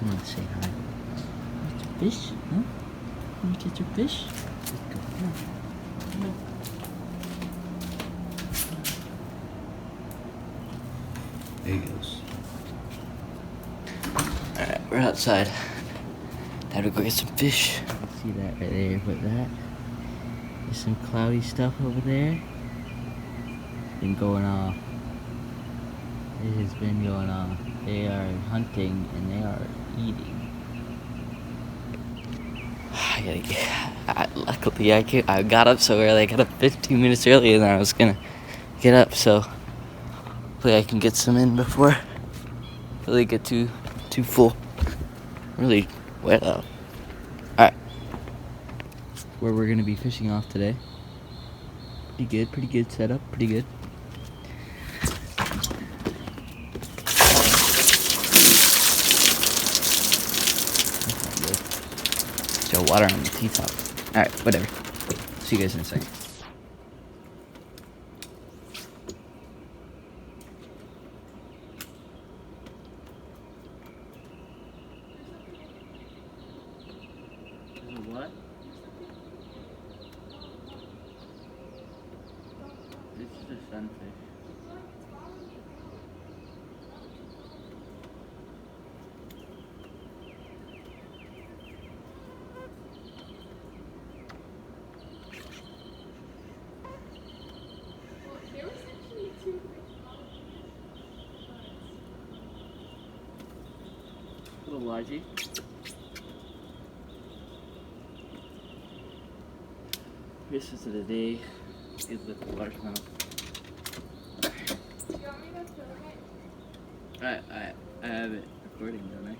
Come on, say hi. Mr. Fish? Huh? Want to get your fish? Let's go. Come on. Come on. There he goes. Alright, we're outside. Time to go get some fish. See that right there? Put that. There's some cloudy stuff over there. It's been going off. It has been going off. They are hunting and they are eating. Luckily, I got up so early. I got up 15 minutes earlier than I was gonna get up, so hopefully I can get some in before really get too full. Really wet out. Alright. Where we're gonna be fishing off today. Pretty good setup, pretty good. Still water on the T-top. Alright, whatever. See you guys in a second. What? This is a sunfish. Little largy. Fish of the day is with the largemouth. Do you want me to film it? I have it recording, don't I?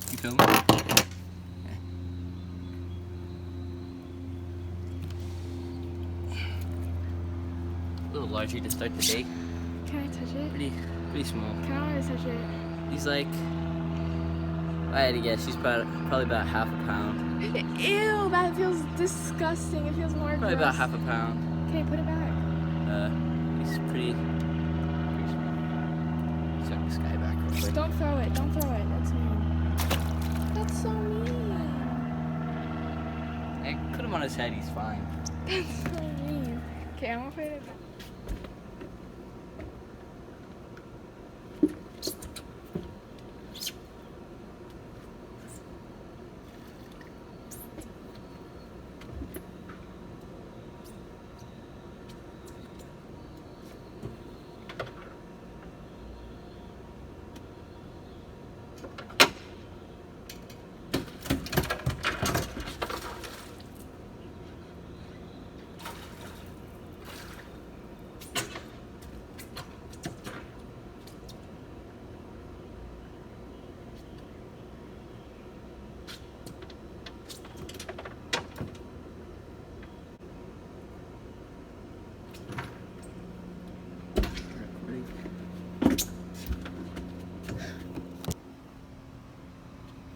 You filming? Okay. A little largy to start the day. Can I touch it? Pretty small. Can I touch it? He's like, I had to guess, he's probably about half a pound. Ew, that feels disgusting. It feels more Probably gross. about half a pound. Okay, put it back. He's pretty small. Check this guy back real quick. Don't throw it. Don't throw it. That's mean. That's so mean. I put him on his head, he's fine. That's so mean. Okay, I'm gonna put it back.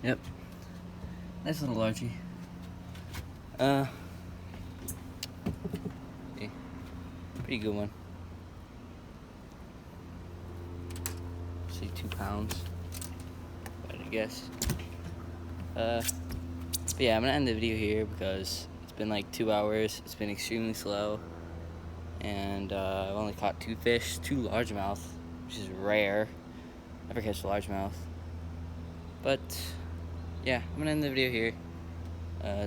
Yep. Nice little largy. Okay. Pretty good one. Say 2 pounds. I guess. But yeah, I'm gonna end the video here because it's been like 2 hours. It's been extremely slow. And I've only caught 2 fish, 2 largemouth, which is rare. Never catch a largemouth. But yeah, I'm gonna end the video here.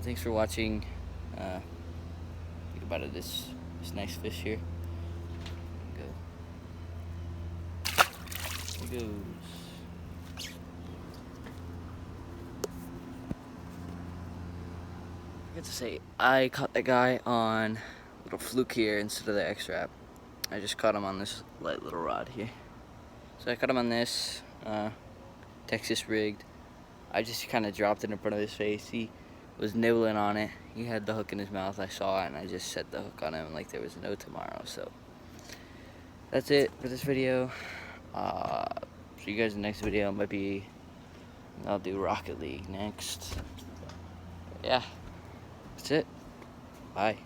Thanks for watching. Think about it, this nice fish here. Go. There he goes. I got to say, I caught that guy on a little fluke here instead of the X-Rap. I just caught him on this light little rod here. So I caught him on this Texas rigged. I just kind of dropped it in front of his face. He was nibbling on it. He had the hook in his mouth. I saw it, and I just set the hook on him like there was no tomorrow. So that's it for this video. See you guys in the next video. It might be I'll do Rocket League next. Yeah, that's it. Bye.